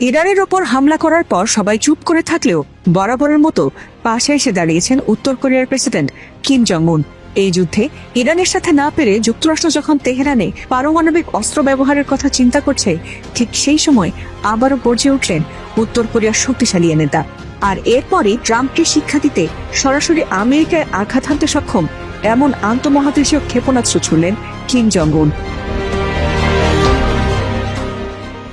ইরানের ওপর হামলা করার পর সবাই চুপ করে থাকলেও বরাবরের মতো পাশে এসে দাঁড়িয়েছেন উত্তর কোরিয়ার প্রেসিডেন্ট কিম জং উন। এই যুদ্ধে ইরানের সাথে না পেরে যুক্তরাষ্ট্র যখন তেহরানে পারমাণবিক অস্ত্র ব্যবহারের কথা চিন্তা করছে, ঠিক সেই সময় আবারও গর্জে উঠলেন উত্তর কোরিয়ার শক্তিশালী নেতা। আর এরপরই ট্রাম্পকে শিক্ষা দিতে সরাসরি আমেরিকায় আঘাত হানতে সক্ষম এমন আন্তঃমহাদেশীয় ক্ষেপণাস্ত্র ছুড়লেন কিম জং উন।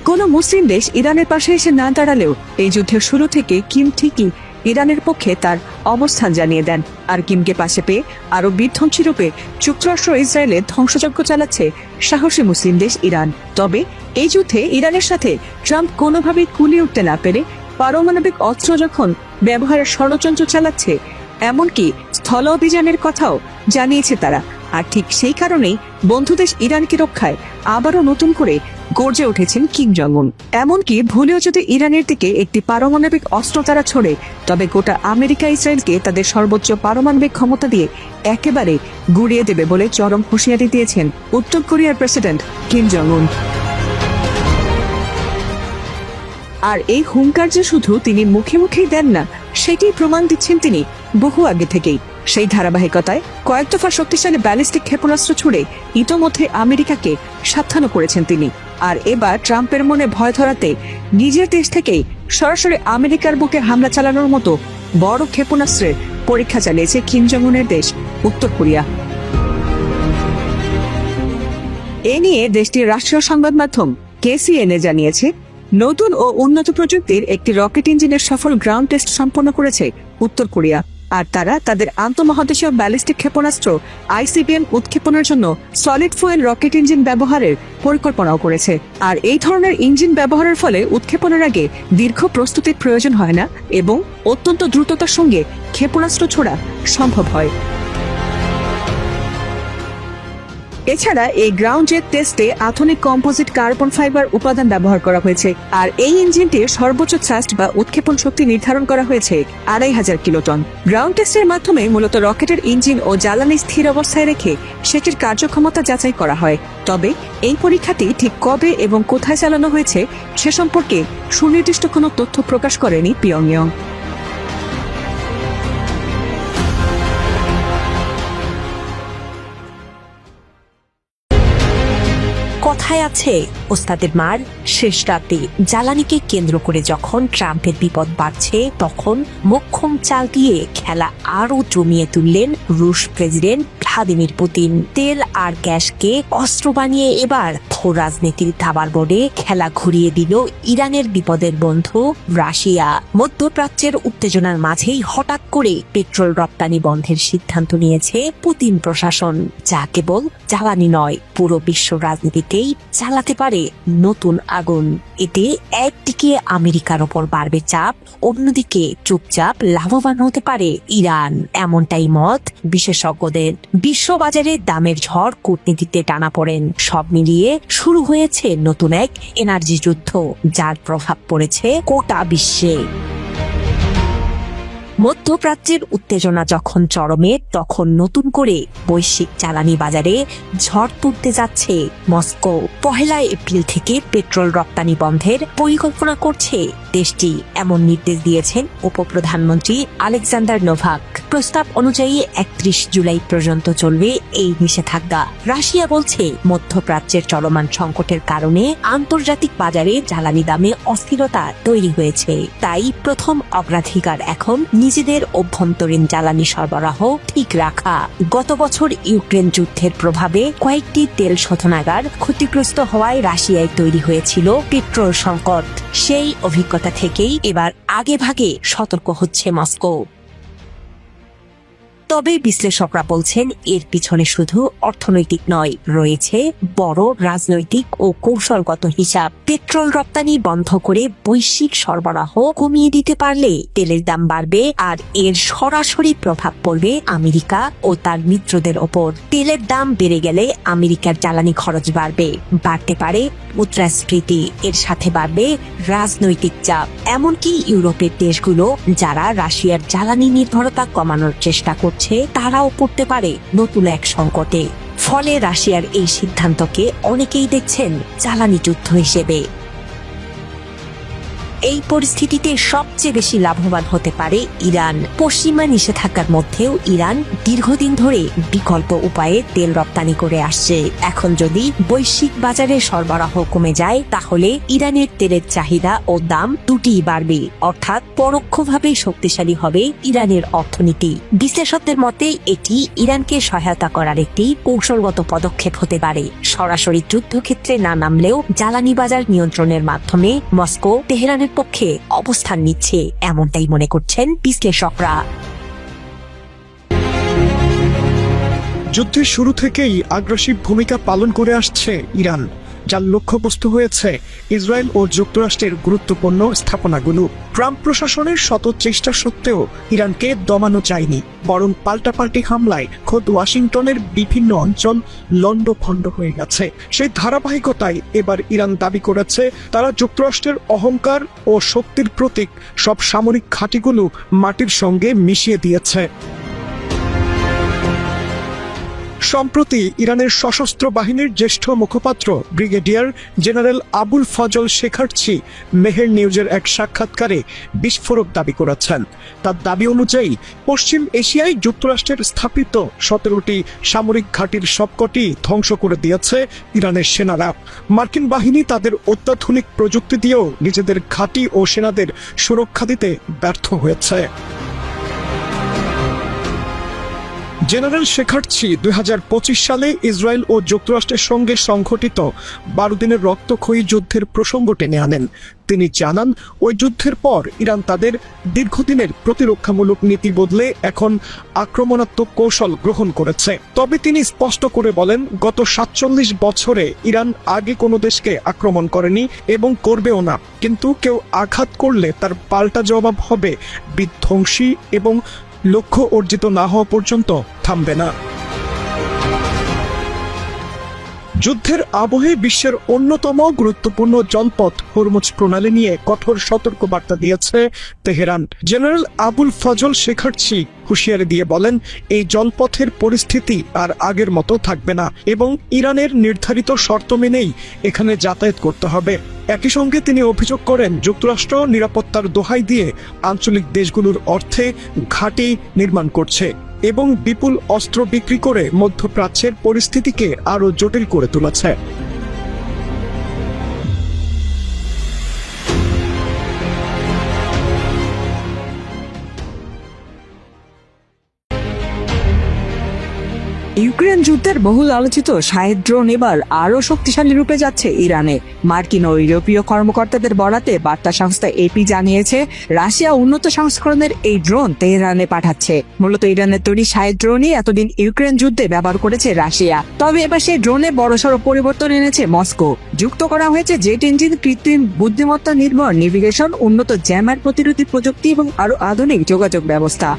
কোন মুসলিম দেশ ইরানের পাশে এসে না দাঁড়ালেও এই যুদ্ধের শুরু থেকে কিম ঠিকই ইরানের পক্ষে তার অবস্থান জানিয়ে দেন। আর কিমকে পাশে পেয়ে আরো বিধ্বংসী রূপে যুক্তরাষ্ট্র ইসরায়েলে ধ্বংসযজ্ঞ চালাচ্ছে সাহসী মুসলিম দেশ ইরান। তবে এই যুদ্ধে ইরানের সাথে ট্রাম্প কোনোভাবেই কুলিয়ে উঠতে না পেরে পারমাণবিক অস্ত্র যখন ব্যবহারের ষড়যন্ত্র চালাচ্ছে, এমনকি স্থল অভিযানের কথাও জানিয়েছে তারা। আর ঠিক সেই কারণেই বন্ধুদেশ ইরানকে রক্ষায় আবারও নতুন করে গর্জে উঠেছেন কিম জং উন। এমনকি ভুলেও যদি ইরানের দিকে একটি পারমাণবিক অস্ত্র তারা ছোড়ে, তবে গোটা আমেরিকা ইসরায়েলকে তাদের সর্বোচ্চ পারমাণবিক ক্ষমতা দিয়ে একেবারে গুড়িয়ে দেবে বলে চরম হুঁশিয়ারি দিয়েছেন উত্তর কোরিয়ার প্রেসিডেন্ট কিম জং উন। আর এই হুঙ্কার যে শুধু তিনি মুখে মুখেই দেন না, সেটি প্রমাণ দিচ্ছেন তিনি বহু আগে থেকেই। সেই ধারাবাহিকতায় কয়েক দফা শক্তিশালী ব্যালিস্টিক ক্ষেপণাস্ত্র ছুড়ে ইতোমধ্যে আমেরিকাকে সাবধানও করেছেন তিনি। আর এবার ট্রাম্পের মনে ভয় ধরাতে নিজের দেশ থেকেই সরাসরি আমেরিকার বুকে হামলা চালানোর মতো বড় ক্ষেপণাস্ত্রের পরীক্ষা চালিয়েছে কিম জং উনের দেশ উত্তর কোরিয়া। এ নিয়ে দেশটির রাষ্ট্রীয় সংবাদ মাধ্যম KCNA জানিয়েছে, নতুন ও উন্নত প্রযুক্তির একটি রকেট ইঞ্জিনের সফল গ্রাউন্ড টেস্ট সম্পন্ন করেছে উত্তর কোরিয়া। আর তারা তাদের আন্তঃমহাদেশীয় ব্যালিস্টিক ক্ষেপণাস্ত্র ICBM উৎক্ষেপণের জন্য সলিড ফুয়েল রকেট ইঞ্জিন ব্যবহারের পরিকল্পনাও করেছে। আর এই ধরনের ইঞ্জিন ব্যবহারের ফলে উৎক্ষেপণের আগে দীর্ঘ প্রস্তুতির প্রয়োজন হয় না এবং অত্যন্ত দ্রুততার সঙ্গে ক্ষেপণাস্ত্র ছোড়া সম্ভব হয়। এছাড়া এই গ্রাউন্ড জেট টেস্টে আধুনিক কম্পোজিট কার্বন ফাইবার উপাদান ব্যবহার করা হয়েছে। আর এই ইঞ্জিনটির সর্বোচ্চ থ্রাস্ট বা উৎক্ষেপণ শক্তি নির্ধারণ করা হয়েছে 2500 কিলোটন। গ্রাউন্ড টেস্টের মাধ্যমে মূলত রকেটের ইঞ্জিন ও জ্বালানি স্থির অবস্থায় রেখে সেটির কার্যক্ষমতা যাচাই করা হয়। তবে এই পরীক্ষাটি ঠিক কবে এবং কোথায় চালানো হয়েছে সে সম্পর্কে সুনির্দিষ্ট কোনো তথ্য প্রকাশ করেনি পিয়ংইয়ং। কথায় আছে, ওস্তাদের মার শেষ রাতে। জ্বালানিকে কেন্দ্র করে যখন ট্রাম্পের বিপদ বাড়ছে, তখন মোক্ষম চাল দিয়ে খেলা আরো জমিয়ে তুললেন রুশ প্রেসিডেন্ট ভ্লাদিমির পুতিন। তেল আর গ্যাসকে অস্ত্র বানিয়ে এবার ভূ রাজনীতির দাবার বোর্ডে খেলা ঘুরিয়ে দিল ইরানের বিপদের বন্ধু রাশিয়া। মধ্যপ্রাচ্যের উত্তেজনার মাঝেই হঠাৎ করে পেট্রোল রপ্তানি বন্ধের সিদ্ধান্ত নিয়েছে পুতিন প্রশাসন, যা কেবল জ্বালানি নয়, পুরো বিশ্ব রাজনীতিতেই জ্বালাতে পারে নতুন আগুন। এতে একদিকে আমেরিকার ওপর বাড়বে চাপ, অন্যদিকে চুপচাপ লাভবান হতে পারে ইরান, এমনটাই মত বিশেষজ্ঞদের। বিশ্ববাজারে দামের ঝড়, কূটনীতিতে টানাপোড়েন, সব মিলিয়ে শুরু হয়েছে নতুন এক এনার্জি যুদ্ধ, যার প্রভাব পড়েছে গোটা বিশ্বে। মধ্যপ্রাচ্যের উত্তেজনা যখন চরমে, তখন নতুন করে বৈশ্বিক জ্বালানি বাজারে ঝড় তুলতে যাচ্ছে মস্কো। 1 এপ্রিল থেকে পেট্রোল রপ্তানি বন্ধের পরিকল্পনা করছে দেশটি, এমন নির্দেশ দিয়েছেন উপপ্রধানমন্ত্রী আলেকজান্ডার নোভাক। প্রস্তাব অনুযায়ী 31 জুলাই পর্যন্ত চলবে এই নিষেধাজ্ঞা। রাশিয়া বলছে, মধ্যপ্রাচ্যের চলমান সংকটের কারণে আন্তর্জাতিক বাজারে জ্বালানি দামে অস্থিরতা তৈরি হয়েছে। তাই প্রথম অগ্রাধিকার এখন নিজেদের অভ্যন্তরীণ জ্বালানি সরবরাহ ঠিক রাখা। গত বছর ইউক্রেন যুদ্ধের প্রভাবে কয়েকটি তেল শোধনাগার ক্ষতিগ্রস্ত হওয়ায় রাশিয়ায় তৈরি হয়েছিল পেট্রোল সংকট। সেই অভিজ্ঞতা থেকেই এবার আগেভাগে সতর্ক হচ্ছে মস্কো। তবে বিশ্লেষকরা বলছেন, এর পিছনে শুধু অর্থনৈতিক নয়, রয়েছে বড় রাজনৈতিক ও কৌশলগত হিসাব। পেট্রোল রপ্তানি বন্ধ করে বৈশ্বিক সরবরাহ কমিয়ে দিতে পারলে তেলের দাম বাড়বে, আর এর সরাসরি প্রভাব পড়বে আমেরিকা ও তার মিত্রদের ওপর। তেলের দাম বেড়ে গেলে আমেরিকার জ্বালানি খরচ বাড়তে পারে মুদ্রাস্ফীতি, এর সাথে বাড়বে রাজনৈতিক চাপ। এমনকি ইউরোপের দেশগুলো যারা রাশিয়ার জ্বালানি নির্ভরতা কমানোর চেষ্টা করছে, তারাও পড়তে পারে নতুন এক সংকটে। ফলে রাশিয়ার এই সিদ্ধান্তকে অনেকেই দেখছেন জ্বালানি যুদ্ধ হিসেবে। এই পরিস্থিতিতে সবচেয়ে বেশি লাভবান হতে পারে ইরান। পশ্চিমা নিষেধাজ্ঞার মধ্যেও ইরান দীর্ঘদিন ধরে বিকল্প উপায়ে তেল রপ্তানি করে আসছে। এখন যদি বৈশ্বিক বাজারে সরবরাহ কমে যায় তাহলে ইরানের তেলের চাহিদা ও দাম দুটিই বাড়বে, অর্থাৎ পরোক্ষভাবে শক্তিশালী হবে ইরানের অর্থনীতি। বিশ্লেষকদের মতে এটি ইরানকে সহায়তা করার একটি কৌশলগত পদক্ষেপ হতে পারে। সরাসরি যুদ্ধক্ষেত্রে না নামলেও জ্বালানি বাজার নিয়ন্ত্রণের মাধ্যমে মস্কো তেহরানের পক্ষে অবস্থান নিচ্ছে, এমনটাই মনে করছেন বিশ্লেষকরা। যুদ্ধের শুরু থেকেই আগ্রাসী ভূমিকা পালন করে আসছে ইরান, যার লক্ষ্যবস্তু হয়েছে ইসরায়েল ও যুক্তরাষ্ট্রের গুরুত্বপূর্ণ স্থাপনাগুলো। ট্রাম্প প্রশাসনের শত চেষ্টা সত্ত্বেও ইরানকে দমানো যায়নি, বরং পাল্টাপাল্টি হামলায় খোদ ওয়াশিংটনের বিভিন্ন অঞ্চল লণ্ডভণ্ড হয়ে গেছে। সেই ধারাবাহিকতায় এবার ইরান দাবি করেছে তারা যুক্তরাষ্ট্রের অহংকার ও শক্তির প্রতীক সব সামরিক ঘাঁটিগুলো মাটির সঙ্গে মিশিয়ে দিয়েছে। সম্প্রতি ইরানের সশস্ত্র বাহিনীর জ্যেষ্ঠ মুখপাত্র ব্রিগেডিয়ার জেনারেল আবুল ফজল শেখারচি মেহের নিউজের এক সাক্ষাৎকারে বিস্ফোরক দাবি করেছেন। তার দাবি অনুযায়ী পশ্চিম এশিয়ায় যুক্তরাষ্ট্রের স্থাপিত 17টি সামরিক ঘাঁটির সবকটি ধ্বংস করে দিয়েছে ইরানের সেনারা। মার্কিন বাহিনী তাদের অত্যাধুনিক প্রযুক্তি দিয়েও নিজেদের ঘাঁটি ও সেনাদের সুরক্ষা দিতে ব্যর্থ হয়েছে। জেনারেল শেখারচি 2025 সালে ইসরায়েল ও যুক্তরাষ্ট্রের সঙ্গে সংঘটিত 12 দিনের রক্তক্ষয়ী যুদ্ধের প্রসঙ্গ টেনে আনেন। তিনি জানান, ওই যুদ্ধের পর ইরান তাদের দীর্ঘদিনের প্রতিরক্ষামূলক নীতি বদলে এখন আক্রমণাত্মক কৌশল গ্রহণ করেছে। তবে তিনি স্পষ্ট করে বলেন, গত 47 বছরে ইরান আগে কোনো দেশকে আক্রমণ করেনি এবং করবেও না, কিন্তু কেউ আঘাত করলে তার পাল্টা জবাব হবে বিধ্বংসী এবং লক্ষ্য অর্জিত না হওয়া পর্যন্ত থামবে না। যুদ্ধের আবহে বিশ্বের অন্যতম গুরুত্বপূর্ণ জলপথ হরমুজ প্রণালী নিয়ে কঠোর সতর্কবার্তা দিয়েছে তেহরান। জেনারেল আবুল ফজল শেখারচি হুঁশিয়ারি দিয়ে বলেন, এই জলপথের পরিস্থিতি আর আগের মতো থাকবে না এবং ইরানের নির্ধারিত শর্ত মেনেই এখানে যাতায়াত করতে হবে। একই সঙ্গে তিনি অভিযোগ করেন, যুক্তরাষ্ট্র নিরাপত্তার দোহাই দিয়ে আঞ্চলিক দেশগুলোর অর্থে ঘাঁটি নির্মাণ করছে এবং বিপুল অস্ত্র বিক্রি করে মধ্যপ্রাচ্যের পরিস্থিতিকে আরো জটিল করে তুলেছে। ইউক্রেন যুদ্ধের বহুল আলোচিত শাহেদ ড্রোন এবার আরো শক্তিশালী রূপে যাচ্ছে ইরানে। মার্কিন ও ইউরোপীয় কর্মকর্তাদের বরাতে বার্তা সংস্থা এপি জানিয়েছে, রাশিয়া উন্নত সংস্করণের এই ড্রোন তেহরানে পাঠাচ্ছে। মূলত ইরানের তৈরি শাহেদ ড্রোনই এতদিন ইউক্রেন যুদ্ধে ব্যবহার করেছে রাশিয়া। তবে এবার সেই ড্রোনে বড়সড় পরিবর্তন এনেছে মস্কো। যুক্ত করা হয়েছে জেট ইঞ্জিন, কৃত্রিম বুদ্ধিমত্তা নির্ভর নেভিগেশন, উন্নত জ্যামার প্রতিরোধী প্রযুক্তি এবং আরো আধুনিক যোগাযোগ ব্যবস্থা।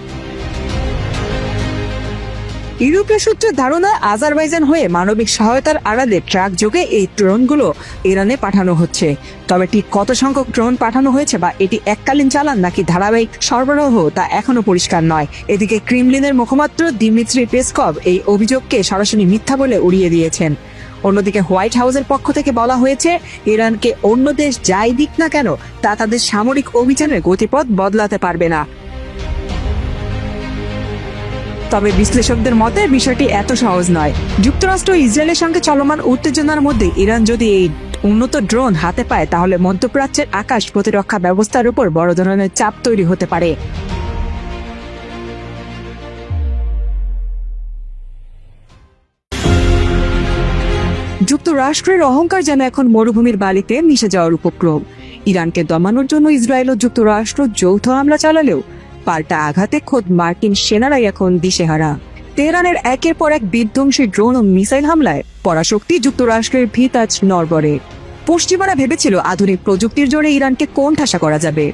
ইউরোপীয় সূত্রের ধারণা, আজারবাইজান হয়ে মানবিক সহায়তার আড়ালে ট্রাক যোগে এই ড্রোনগুলো ইরানে পাঠানো হচ্ছে। তবে ঠিক কত সংখ্যক ড্রোন পাঠানো হয়েছে বা এটি এককালীন চালান নাকি ধারাবাহিক সরবরাহ তা এখনো পরিষ্কার নয়। এদিকে ক্রেমলিনের মুখপাত্র দিমিত্রি পেসকভ এই অভিযোগকে সরাসরি মিথ্যা বলে উড়িয়ে দিয়েছেন। অন্যদিকে হোয়াইট হাউসের পক্ষ থেকে বলা হয়েছে, ইরানকে অন্য দেশ যাই দিক না কেন তা তাদের সামরিক অভিযানের গতিপথ বদলাতে পারবে না। তবে বিশ্লেষকদের মতে বিষয়টি এত সহজ নয়। যুক্তরাষ্ট্র ও ইসরায়েলের সঙ্গে চলমান উত্তেজনার মধ্যে ইরান যদি এই উন্নত ড্রোন হাতে পায় তাহলে মধ্যপ্রাচ্যের আকাশ প্রতিরক্ষা ব্যবস্থার উপর বড় ধরনের চাপ তৈরি হতে পারে। যুক্তরাষ্ট্রের অহংকার যেন এখন মরুভূমির বালিতে মিশে যাওয়ার উপক্রম। ইরানকে দমানোর জন্য ইসরায়েল ও যুক্তরাষ্ট্র যৌথ হামলা চালালেও পাল্টা আঘাতে খোদ মার্কিন সেনারাই এখন দিশেহারা। তেহরানের একের পর এক বিধ্বংসী ড্রোন ও মিসাইল হামলায় পরাশক্তি যুক্তরাষ্ট্রের ভিত আজ নড়বড়ে। পশ্চিমারা ভেবেছিল আধুনিক প্রযুক্তির জোরে ইরানকে কোণঠাসা করা যাবে,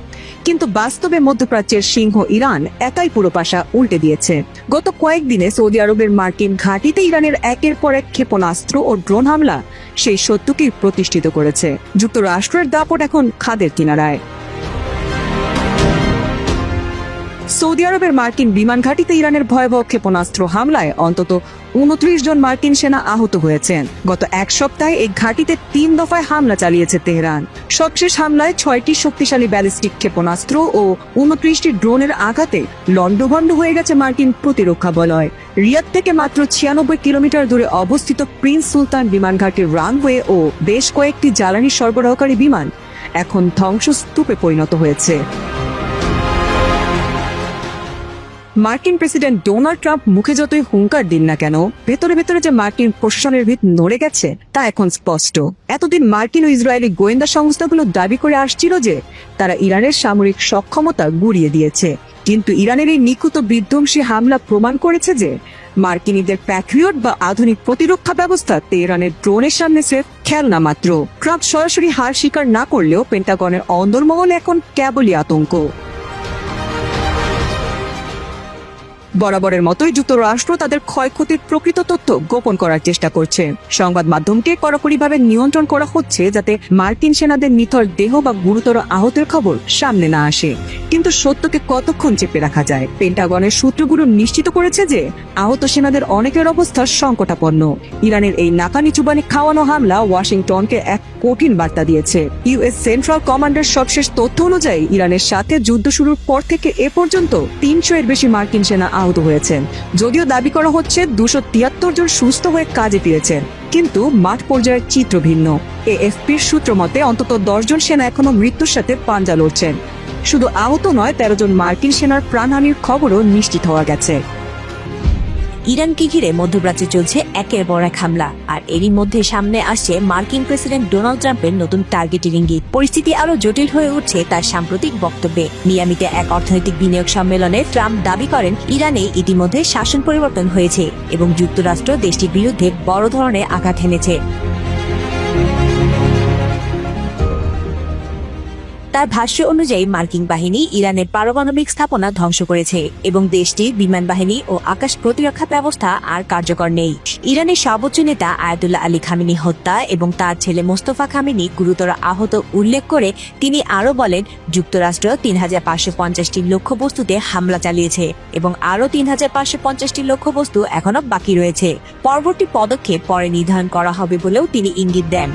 কিন্তু বাস্তবে মধ্যপ্রাচ্যের সিংহ ইরান একাই পুরো পাশা উল্টে দিয়েছে। গত কয়েকদিনে সৌদি আরবের মার্কিন ঘাঁটিতে ইরানের একের পর এক ক্ষেপণাস্ত্র ও ড্রোন হামলা সেই সত্যকেই প্রতিষ্ঠিত করেছে। যুক্তরাষ্ট্রের দাপট এখন খাদের কিনারায়। সৌদি আরবের মার্কিন বিমান ঘাঁটিতে ইরানের ভয়াবহ ক্ষেপণাস্ত্র হামলায় অন্তত 29 জন মার্কিন সেনা আহত হয়েছেন। গত এক সপ্তাহে এই ঘাঁটিতে 3 দফায় হামলা চালিয়েছে তেহরান। সবশেষ হামলায় 6টি শক্তিশালী ব্যালিস্টিক ক্ষেপণাস্ত্র ও 29টি ড্রোনের আঘাতে লণ্ডভণ্ড হয়ে গেছে মার্কিন প্রতিরক্ষা বলয়। রিয়াদ থেকে মাত্র 96 কিলোমিটার দূরে অবস্থিত প্রিন্স সুলতান বিমান ঘাঁটির রানওয়ে ও বেশ কয়েকটি জ্বালানি সরবরাহকারী বিমান এখন ধ্বংসস্তূপে পরিণত হয়েছে। মার্কিন প্রেসিডেন্ট ডোনাল্ড ট্রাম্প মুখে যতই হুঙ্কার দিন না কেন, ভেতরে ভেতরে যে মার্কিন প্রশাসনের ভিত নড়ে গেছে তা এখন স্পষ্ট। এতদিন মার্কিন ও ইসরায়েলি গোয়েন্দা সংস্থাগুলো দাবি করে আসছিল যে তারা ইরানের সামরিক সক্ষমতা গুড়িয়ে দিয়েছে, কিন্তু ইরানের এই নিখুঁত বিধ্বংসী হামলা প্রমাণ করেছে যে মার্কিনীদের প্যাট্রিয়ট বা আধুনিক প্রতিরক্ষা ব্যবস্থা তেহরানের ড্রোনের সামনে স্রেফ খেলনা মাত্র। ট্রাম্প সরাসরি হার স্বীকার না করলেও পেন্টাগনের অন্দরমহল এখন কেবলই আতঙ্ক। বরাবরের মতোই যুক্তরাষ্ট্র তাদের ক্ষয়ক্ষতির প্রকৃত তথ্য গোপন করার চেষ্টা করছে। সংবাদ মাধ্যমকে কড়াকড়িভাবে নিয়ন্ত্রণ করা হচ্ছে যাতে মার্কিন সেনাদের নিথর দেহ বা গুরুতর আহতের খবর সামনে না আসে। কিন্তু সত্যকে কতক্ষণ চেপে রাখা যায়? পেন্টাগনের সূত্রগুলো নিশ্চিত করেছে যে আহত সেনাদের অনেকের অবস্থা সংকটাপন্ন। ইরানের এই নাকানি চুবানি খাওয়ানো হামলা ওয়াশিংটনকে এক কঠিন বার্তা দিয়েছে। ইউএস সেন্ট্রাল কমান্ডের সবশেষ তথ্য অনুযায়ী ইরানের সাথে যুদ্ধ শুরুর পর থেকে এ পর্যন্ত 300 এর বেশি মার্কিন সেনা আহত হয়েছেন। যদিও দাবি করা হচ্ছে 273 জন সুস্থ হয়ে কাজে ফিরেছেন, কিন্তু মাঠ পর্যায়ের চিত্র ভিন্ন। এএফপির সূত্র মতে অন্তত 10 জন সেনা এখনো মৃত্যুর সাথে পাঞ্জা লড়ছেন। শুধু আহত নয়, 13 জন মার্কিন সেনার প্রাণহানির খবরও নিশ্চিত হওয়া গেছে। ইরানকে ঘিরে মধ্যপ্রাচ্যে চলছে একের পর এক হামলা, আর এরই মধ্যে সামনে আসছে মার্কিন প্রেসিডেন্ট ডোনাল্ড ট্রাম্পের নতুন টার্গেটের ইঙ্গিত। পরিস্থিতি আরো জটিল হয়ে উঠছে তার সাম্প্রতিক বক্তব্যে। মিয়ামিতে এক অর্থনৈতিক বিনিয়োগ সম্মেলনে ট্রাম্প দাবি করেন ইরানে ইতিমধ্যে শাসন পরিবর্তন হয়েছে এবং যুক্তরাষ্ট্র দেশটির বিরুদ্ধে বড় ধরনের আঘাত হেনেছে। তার ভাষ্য অনুযায়ী মার্কিন বাহিনী ইরানের পারমাণবিক স্থাপনা ধ্বংস করেছে এবং দেশটির বিমান বাহিনী ও আকাশ প্রতিরক্ষা ব্যবস্থা আর কার্যকর নেই। ইরানের সর্বোচ্চ নেতা আয়াতুল্লাহ আলী খামেনি হত্যা এবং তার ছেলে মোস্তফা খামেনি গুরুতর আহত উল্লেখ করে তিনি আরও বলেন, যুক্তরাষ্ট্র 3550টি লক্ষ্যবস্তুতে হামলা চালিয়েছে এবং আরও 3550টি লক্ষ্যবস্তু এখনো বাকি রয়েছে। পরবর্তী পদক্ষেপ পরে নির্ধারণ করা হবে বলেও তিনি ইঙ্গিত দেন।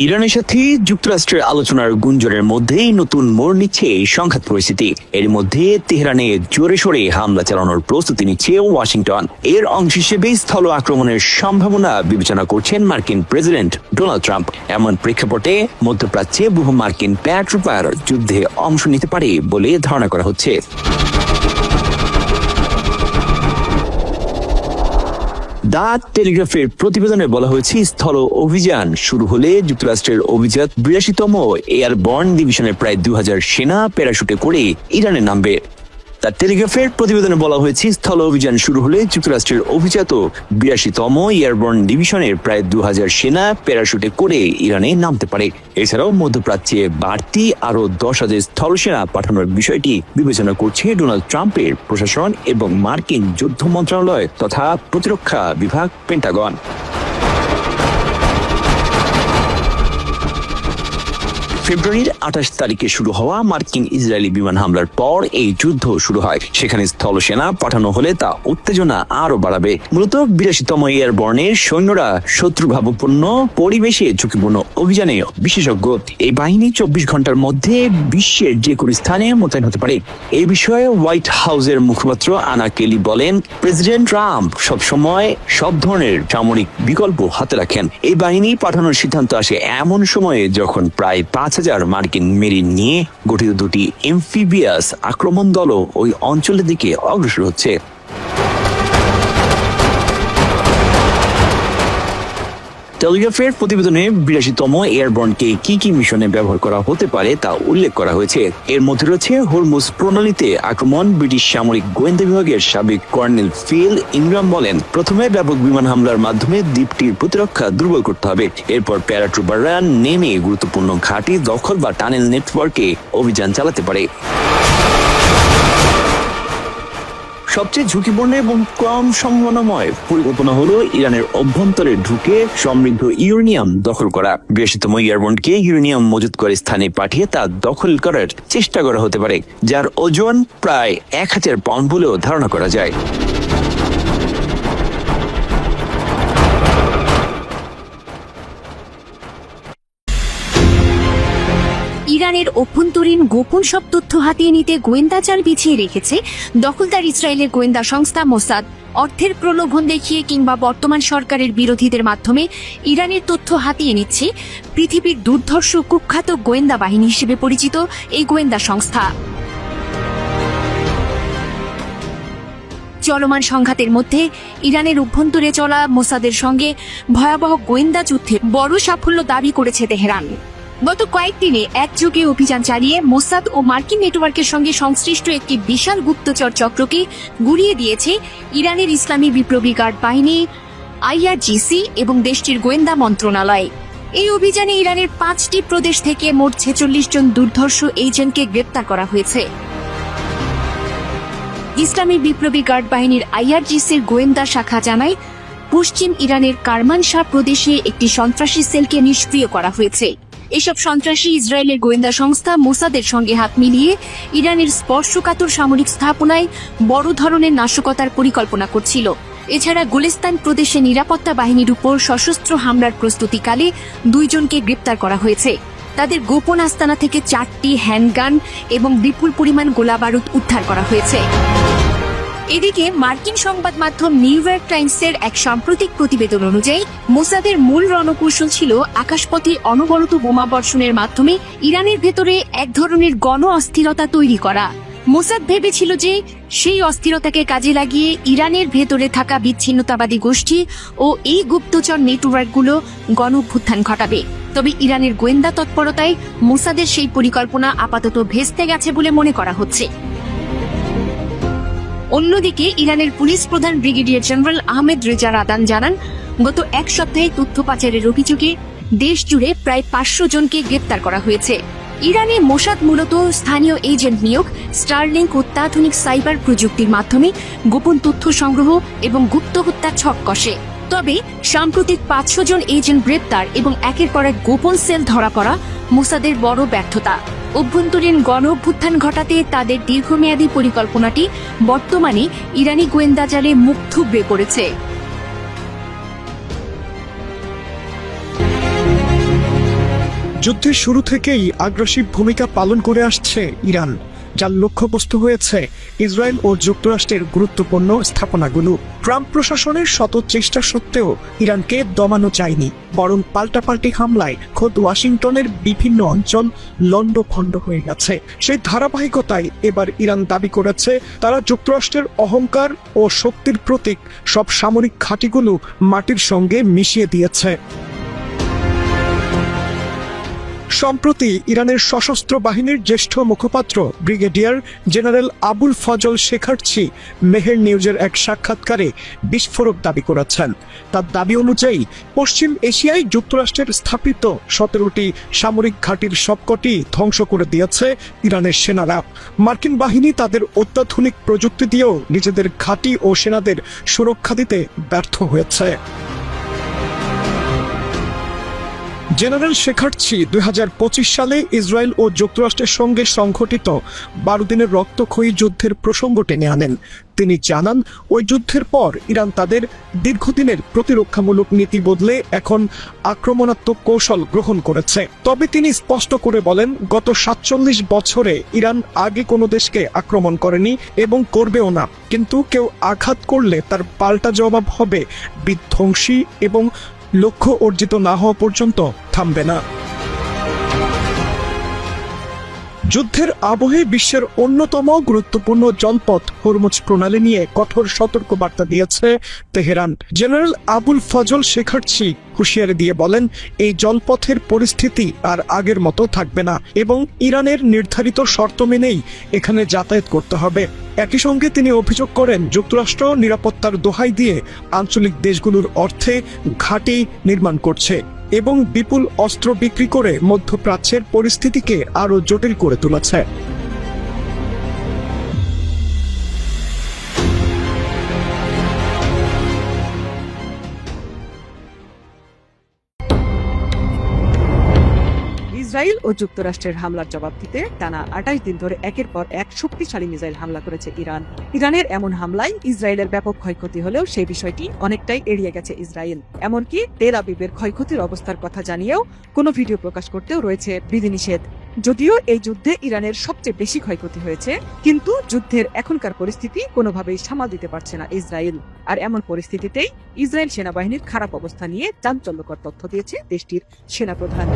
ইরানের সাথে যুক্তরাষ্ট্রের আলোচনার গুঞ্জনের মধ্যেই নতুন মোড় নিচ্ছে এই সংঘাত পরিস্থিতি। এর মধ্যে তেহরানে জোরে সোরে হামলা চালানোর প্রস্তুতি নিচ্ছে ওয়াশিংটন। এর অংশ হিসেবে স্থল আক্রমণের সম্ভাবনা বিবেচনা করছেন মার্কিন প্রেসিডেন্ট ডোনাল্ড ট্রাম্প। এমন প্রেক্ষাপটে মধ্যপ্রাচ্যে বহু মার্কিন প্যাট্রোপার যুদ্ধে অংশ নিতে পারে বলে ধারণা করা হচ্ছে। দ্য টেলিগ্রাফের প্রতিবেদনে বলা হয়েছে, স্থল অভিযান শুরু হলে যুক্তরাষ্ট্রের অভিজাত 82তম এয়ারবর্ন ডিভিশনের প্রায় 2000 সেনা প্যারাশুটে করে ইরানে নামবে। দ্য টেলিগ্রাফের প্রতিবেদনে বলা হয়েছে, স্থল অভিযান শুরু হলে যুক্তরাষ্ট্রের অভিজাত 82তম এয়ারবর্ন ডিভিশনের প্রায় 2000 সেনা প্যারাশুটে করে ইরানে নামতে পারে। এছাড়াও মধ্যপ্রাচ্যে বাড়তি আরো 10,000 স্থল সেনা পাঠানোর বিষয়টি বিবেচনা করছে ডোনাল্ড ট্রাম্পের প্রশাসন এবং মার্কিন যুদ্ধ মন্ত্রণালয় তথা প্রতিরক্ষা বিভাগ পেন্টাগন। ফেব্রুয়ারির 28 তারিখে শুরু হওয়া মার্কিন ইসরায়েলি বিমান হামলার পর এই যুদ্ধ শুরু হয়। সেখানে স্থল সেনা পাঠানো হলে তা উত্তেজনা আরো বাড়াবে। মূলত 82তম এয়ারবর্নের সৈন্যরা শত্রুভাবাপন্ন পরিবেশে ঝুঁকিপূর্ণ অভিযানে বিশেষজ্ঞ। এই বাহিনী 24 ঘন্টার মধ্যে বিশ্বের যে কোনো স্থানে মোতায়েন হতে পারে। এই বিষয়ে হোয়াইট হাউসের মুখপাত্র আনা কেলি বলেন, প্রেসিডেন্ট ট্রাম্প সবসময় সব ধরনের সামরিক বিকল্প হাতে রাখেন। এই বাহিনী পাঠানোর সিদ্ধান্ত আসে এমন সময়ে যখন প্রায় 5,000 মার্কিন মেরিন নিয়ে গঠিত 2টি এমফিবিয়াস আক্রমণ দলও ওই অঞ্চলের দিকে অগ্রসর হচ্ছে। টেলিগ্রাফের প্রতিবেদনে 82তম এয়ারবর্নকে কি কি মিশনে ব্যবহার করা হতে পারে তা উল্লেখ করা হয়েছে। এর মধ্যে রয়েছে হরমুজ প্রণালীতে আক্রমণ। ব্রিটিশ সামরিক গোয়েন্দা বিভাগের সাবেক কর্নেল ফিল ইনগ্রাম বলেন, প্রথমে ব্যাপক বিমান হামলার মাধ্যমে দ্বীপটির প্রতিরক্ষা দুর্বল করতে হবে। এরপর প্যারাট্রুপাররা নেমে গুরুত্বপূর্ণ ঘাঁটি দখল বা টানেল নেটওয়ার্কে অভিযান চালাতে পারে। সবচেয়ে ঝুঁকিপূর্ণ এবং কম সম্ভাবনাময় পরিকল্পনা হলো ইরানের অভ্যন্তরে ঢুকে সমৃদ্ধ ইউরেনিয়াম দখল করা। বৃহত্তম এয়ারবোনকে ইউরেনিয়াম মজুত করে স্থানে পাঠিয়ে তা দখল করার চেষ্টা করা হতে পারে, যার ওজন প্রায় 1000 পাউন্ড বলেও ধারণা করা যায়। ইরানের অভ্যন্তরীণ গোপন সব তথ্য হাতিয়ে নিতে গোয়েন্দা চাল বিছিয়ে রেখেছে দখলদার ইসরায়েলের গোয়েন্দা সংস্থা মোসাদ। অর্থের প্রলোভন দেখিয়ে কিংবা বর্তমান সরকারের বিরোধীদের মাধ্যমে ইরানের তথ্য হাতিয়ে নিচ্ছে পৃথিবীর দুর্ধর্ষ কুখ্যাত গোয়েন্দা বাহিনী হিসেবে পরিচিত এই গোয়েন্দা সংস্থা। চলমান সংঘাতের মধ্যে ইরানের অভ্যন্তরে চলা মোসাদের সঙ্গে ভয়াবহ গোয়েন্দা যুদ্ধে বড় সাফল্য দাবি করেছে তেহরান। গত কয়েকদিনে একযোগে অভিযান চালিয়ে মোসাদ ও মার্কিন নেটওয়ার্কের সঙ্গে সংশ্লিষ্ট একটি বিশাল গুপ্তচর চক্রকে গুড়িয়ে দিয়েছে ইরানের ইসলামী বিপ্লবী গার্ড বাহিনী, IRGC এবং দেশটির গোয়েন্দা মন্ত্রণালয়। এই অভিযানে ইরানের 5টি প্রদেশ থেকে মোট 46 জন দুর্ধর্ষ এজেন্টকে গ্রেপ্তার করা হয়েছে। ইসলামী বিপ্লবী গার্ড বাহিনীর IRGCর গোয়েন্দা শাখা জানায়, পশ্চিম ইরানের কারমানশাহ প্রদেশে একটি সন্ত্রাসী সেলকে নিষ্ক্রিয় করা হয়েছে। এসব সন্ত্রাসী ইসরায়েলের গোয়েন্দা সংস্থা মোসাদের সঙ্গে হাত মিলিয়ে ইরানের স্পর্শকাতর সামরিক স্থাপনায় বড় ধরনের নাশকতার পরিকল্পনা করছিল। এছাড়া গুলিস্তান প্রদেশে নিরাপত্তা বাহিনীর উপর সশস্ত্র হামলার প্রস্তুতিকালে 2 জনকে গ্রেপ্তার করা হয়েছে। তাদের গোপন আস্তানা থেকে 4টি হ্যান্ডগান এবং বিপুল পরিমাণ গোলাবারুদ উদ্ধার করা হয়েছে। এদিকে মার্কিন সংবাদ মাধ্যম নিউ ইয়র্ক টাইমসের এক সাম্প্রতিক প্রতিবেদন অনুযায়ী মোসাদের মূল রণকৌশল ছিল আকাশপথে অনবরত বোমা বর্ষণের মাধ্যমে ইরানের ভেতরে এক ধরনের গণ অস্থিরতা তৈরি করা। মোসাদ ভেবেছিল যে সেই অস্থিরতাকে কাজে লাগিয়ে ইরানের ভেতরে থাকা বিচ্ছিন্নতাবাদী গোষ্ঠী ও এই গুপ্তচর নেটওয়ার্কগুলো গণঅভ্যুত্থান ঘটাবে। তবে ইরানের গোয়েন্দা তৎপরতায় মোসাদের সেই পরিকল্পনা আপাতত ভেস্তে গেছে বলে মনে করা হচ্ছে। অন্যদিকে ইরানের পুলিশ প্রধান ব্রিগেডিয়ার জেনারেল আহমেদ রেজা রাদান জানান, গত এক সপ্তাহে তথ্য পাচারের অভিযোগে দেশ জুড়ে প্রায় 500 জনকে গ্রেপ্তার করা হয়েছে। ইরানে মোসাদ মূলত স্থানীয় এজেন্ট নিয়োগ, স্টারলিংক অত্যাধুনিক সাইবার প্রযুক্তির মাধ্যমে গোপন তথ্য সংগ্রহ এবং গুপ্ত হত্যার ছক কষে। তবে সাম্প্রতিক 500 জন এজেন্ট গ্রেপ্তার এবং একের পর এক গোপন সেল ধরা পড়া মোসাদের বড় ব্যর্থতা। অভ্যন্তরীণ গণ অভ্যুত্থান ঘটাতে তাদের দীর্ঘমেয়াদী পরিকল্পনাটি বর্তমানে ইরানি গোয়েন্দা জালে মুখ থুবড়ে পড়েছে। যুদ্ধের শুরু থেকেই আগ্রাসী ভূমিকা পালন করে আসছে ইরান, যার লক্ষ্যবস্তু হয়েছে ইসরায়েল ও যুক্তরাষ্ট্রের গুরুত্বপূর্ণ স্থাপনাগুলো। ট্রাম্প প্রশাসনের শত চেষ্টা সত্ত্বেও ইরানকে দমানো যায়নি, বরং পাল্টাপাল্টি হামলায় খোদ ওয়াশিংটনের বিভিন্ন অঞ্চল লণ্ডভণ্ড হয়ে গেছে। সেই ধারাবাহিকতায় এবার ইরান দাবি করেছে তারা যুক্তরাষ্ট্রের অহংকার ও শক্তির প্রতীক সব সামরিক ঘাঁটিগুলো মাটির সঙ্গে মিশিয়ে দিয়েছে। সম্প্রতি ইরানের সশস্ত্র বাহিনীর জ্যেষ্ঠ মুখপাত্র ব্রিগেডিয়ার জেনারেল আবুল ফজল শেখারচি মেহের নিউজের এক সাক্ষাৎকারে বিস্ফোরক দাবি করেছেন। তার দাবি অনুযায়ী পশ্চিম এশিয়ায় যুক্তরাষ্ট্রের স্থাপিত 17টি সামরিক ঘাঁটির সবকটি ধ্বংস করে দিয়েছে ইরানের সেনারা। মার্কিন বাহিনী তাদের অত্যাধুনিক প্রযুক্তি দিয়েও নিজেদের ঘাঁটি ও সেনাদের সুরক্ষা দিতে ব্যর্থ হয়েছে। জেনারেল শেখারচি 2025 সালে ইসরায়েল ও যুক্তরাষ্ট্রের সঙ্গে সংঘটিত 12 দিনের রক্তক্ষয়ী যুদ্ধের প্রসঙ্গ টেনে আনেন। তিনি জানান, ওই যুদ্ধের পর ইরান তাদের দীর্ঘদিনের প্রতিরক্ষামূলক নীতি বদলে এখন আক্রমণাত্মক কৌশল গ্রহণ করেছে। তবে তিনি স্পষ্ট করে বলেন, গত 47 বছরে ইরান আগে কোনো দেশকে আক্রমণ করেনি এবং করবেও না, কিন্তু কেউ আঘাত করলে তার পাল্টা জবাব হবে বিধ্বংসী এবং লক্ষ্য অর্জিত না হওয়া পর্যন্ত থামবে না। যুদ্ধের আবহে বিশ্বের অন্যতম গুরুত্বপূর্ণ জলপথ হরমুজ প্রণালী নিয়ে কঠোর সতর্কবার্তা দিয়েছে তেহরান। জেনারেল আবুল ফজল শেখারচি হুঁশিয়ারি দিয়ে বলেন, এই জলপথের পরিস্থিতি আর আগের মতো থাকবে না এবং ইরানের নির্ধারিত শর্ত মেনেই এখানে যাতায়াত করতে হবে। একই সঙ্গে তিনি অভিযোগ করেন, যুক্তরাষ্ট্র নিরাপত্তার দোহাই দিয়ে আঞ্চলিক দেশগুলোর অর্থে ঘাঁটি নির্মাণ করছে এবং বিপুল অস্ত্র বিক্রি করে মধ্যপ্রাচ্যের পরিস্থিতিকে আরো জটিল করে তুলেছে। ইসরায়েল ও যুক্তরাষ্ট্রের হামলার জবাব দিতে টানা 28 দিন ধরে একের পর এক শক্তিশালী মিসাইল হামলা করেছে ইরান। ইরানের এমন হামলায় ইসরায়েলের ব্যাপক ক্ষয়ক্ষতি হলেও সেই বিষয়টি অনেকটাই এড়িয়ে গেছে ইসরায়েল। এমনকি তেল আবিবের ক্ষয়ক্ষতির অবস্থার কথা জানিয়েও কোনো ভিডিও প্রকাশ করতেও রয়েছে বিধিনিষেধ। যদিও এই যুদ্ধে ইরানের সবচেয়ে বেশি ক্ষয়ক্ষতি হয়েছে, কিন্তু যুদ্ধের এখনকার পরিস্থিতি কোনোভাবেই সামাল দিতে পারছে না ইসরায়েল। আর এমন পরিস্থিতিতেই ইসরায়েল সেনাবাহিনীর খারাপ অবস্থা নিয়ে চাঞ্চল্যকর তথ্য দিয়েছে দেশটির সেনাপ্রধান।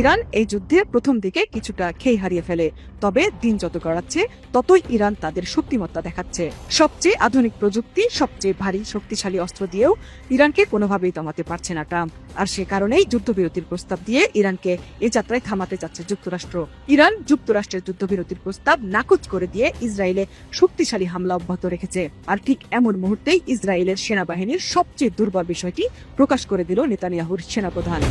ইরান এই যুদ্ধে প্রথম দিকে কিছুটা খেই হারিয়ে ফেলে, তবে দিন যত গড়াচ্ছে ততই ইরান তাদের শক্তিমত্তা দেখাচ্ছে। সবচেয়ে আধুনিক প্রযুক্তি, সবচেয়ে ভারী শক্তিশালী অস্ত্র দিয়েও ইরানকে কোনোভাবেই দমাতে পারছে না ট্রাম্প। আর সে কারণেই যুদ্ধবিরতির প্রস্তাব দিয়ে ইরানকে এ যাত্রায় থামাতে যাচ্ছে যুক্তরাষ্ট্র। ইরান যুক্তরাষ্ট্রের যুদ্ধবিরতির প্রস্তাব নাকচ করে দিয়ে ইসরায়েলে শক্তিশালী হামলা অব্যাহত রেখেছে। আর ঠিক এমন মুহূর্তেই ইসরায়েলের সেনাবাহিনীর সবচেয়ে দুর্বল বিষয়টি প্রকাশ করে দিল নেতানিয়াহুর সেনাপ্রধান।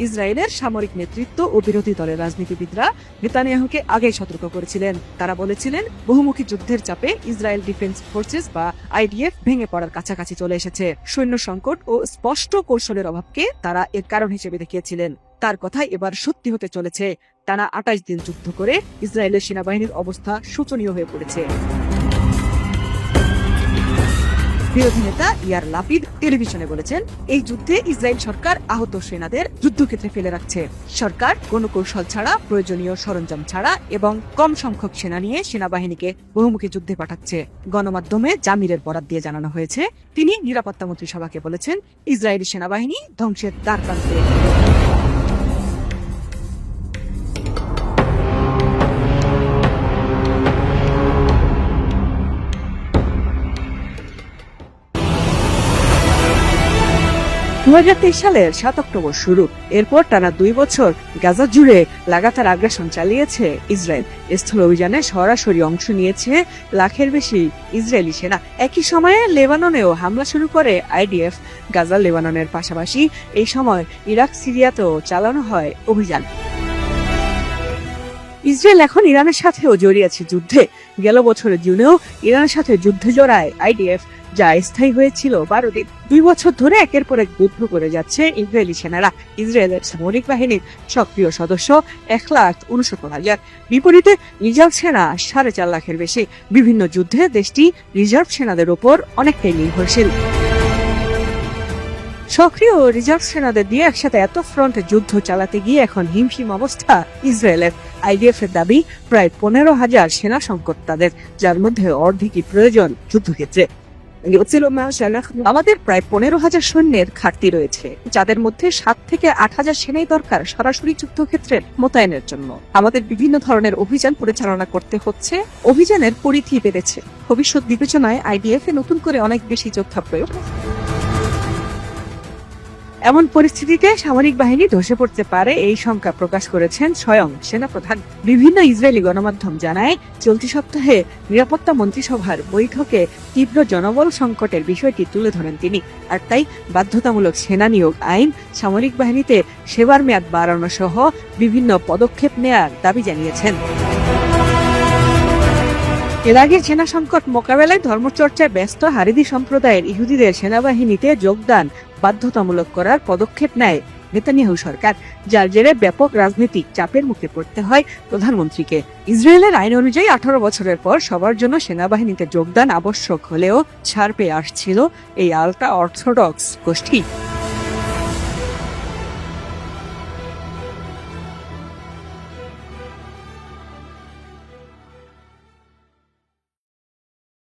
ইসরায়েলের সামরিক নেতৃত্ব ও বিরোধী দলের রাজনীতিবিদরা নেতানিয়াহুকে আগেই সতর্ক করেছিলেন। তারা বলেছিলেন, বহুমুখী যুদ্ধের চাপে ইসরায়েল ডিফেন্স ফোর্সেস বা আইডিএফ ভেঙে পড়ার কাছাকাছি চলে এসেছে। সৈন্য সংকট ও স্পষ্ট কৌশলের অভাবকে তারা এর কারণ হিসেবে দেখিয়েছিলেন। তার কথাই এবার সত্যি হতে চলেছে। টানা 28 দিন যুদ্ধ করে ইসরায়েলের সেনাবাহিনীর অবস্থা শোচনীয় হয়ে পড়েছে। বিরোধী নেতা ইয়ার লাপিদ টেলিভিশনে বলেছেন, এই যুদ্ধে ইসরায়েল সরকার আহত সেনাদের যুদ্ধক্ষেত্রে ফেলে রাখছে। সরকার কোনো কৌশল ছাড়া, প্রয়োজনীয় সরঞ্জাম ছাড়া এবং কম সংখ্যক সেনা নিয়ে সেনাবাহিনীকে বহুমুখী যুদ্ধে পাঠাচ্ছে। গণমাধ্যমে জামিরের বরাত দিয়ে জানানো হয়েছে, তিনি নিরাপত্তা মন্ত্রিসভাকে বলেছেন, ইসরায়েলি সেনাবাহিনী ধ্বংসের দ্বারপ্রান্তে। সালের 7 অক্টোবর শুরু। এরপর টানা 2 বছর গাজা জুড়ে লাগাতার আগ্রাসন চালিয়েছে ইসরায়েল। স্থল অভিযানে সরাসরি অংশ নিয়েছে লাখের বেশি ইসরায়েলি সেনা। একই সময়ে লেবাননেও হামলা শুরু করে আইডিএফ। গাজা লেবাননের পাশাপাশি এই সময় ইরাক, সিরিয়াতেও চালানো হয় অভিযান। ইসরায়েল এখন ইরানের সাথেও জড়িয়েছে যুদ্ধে। গেল বছরের জুনেও ইরানের সাথে যুদ্ধে জড়ায় আইডিএফ, যা স্থায়ী হয়েছিল 12 দিন। 2 বছর ধরে একের পর এক যুদ্ধ করে যাচ্ছে ইসরায়েলি সেনারা। ইসরায়েলের সামরিক বাহিনীর সক্রিয় সদস্য 1,69,000। বিপরীতে রিজার্ভ সেনা 4.5 লাখের বেশি। বিভিন্ন যুদ্ধে দেশটি রিজার্ভ সেনাদের উপর অনেকটাই নির্ভরশীল। সক্রিয় রিজার্ভ সেনাদের দিয়ে একসাথে এত ফ্রন্টে যুদ্ধ চালাতে গিয়ে এখন হিমশিম অবস্থা ইসরায়েলের। আইডিএফ এর দাবি, প্রায় 15,000 সেনা সংকট তাদের, যার মধ্যে অর্ধেকই প্রয়োজন যুদ্ধক্ষেত্রে। আমাদের প্রায় 15,000 সৈন্যের ঘাটতি রয়েছে, যাদের মধ্যে 7 থেকে 8,000 সেনাই দরকার সরাসরি যুদ্ধক্ষেত্রে মোতায়েনের জন্য। আমাদের বিভিন্ন ধরনের অভিযান পরিচালনা করতে হচ্ছে। অভিযানের পরিধি বেড়েছে। ভবিষ্যৎ বিবেচনায় আইডিএফ এ নতুন করে অনেক বেশি যোদ্ধা প্রয়োগ। এমন পরিস্থিতিতে সামরিক বাহিনী ধসে পড়তে পারে, এই শঙ্কা প্রকাশ করেছেন স্বয়ং সেনাপ্রধান। বিভিন্ন ইসরায়েলি গণমাধ্যম জানায়, চলতি সপ্তাহে নিরাপত্তা মন্ত্রিসভার বৈঠকে তীব্র জনবল সংকটের বিষয়টি তুলে ধরেন তিনি। আর তাই বাধ্যতামূলক সেনা নিয়োগ আইন, সামরিক বাহিনীতে সেবার মেয়াদ বাড়ানো সহ বিভিন্ন পদক্ষেপ নেয়ার দাবি জানিয়েছেন। এর আগে সেনা সংকট মোকাবেলায় ধর্মচর্চায় ব্যস্ত হারেদি সম্প্রদায়ের ইহুদিদের সেনাবাহিনীতে যোগদান বাধ্যতামূলক করার পদক্ষেপ নেয় নেতানিয়াহু সরকার, যার জেরে ব্যাপক রাজনৈতিক চাপের মুখে পড়তে হয় প্রধানমন্ত্রীকে। ইসরায়েলের আইন অনুযায়ী 18 বছরের পর সবার জন্য সেনাবাহিনীতে যোগদান আবশ্যক হলেও ছাড় পেয়ে আসছিল এই আলট্রা অর্থোডক্স গোষ্ঠী।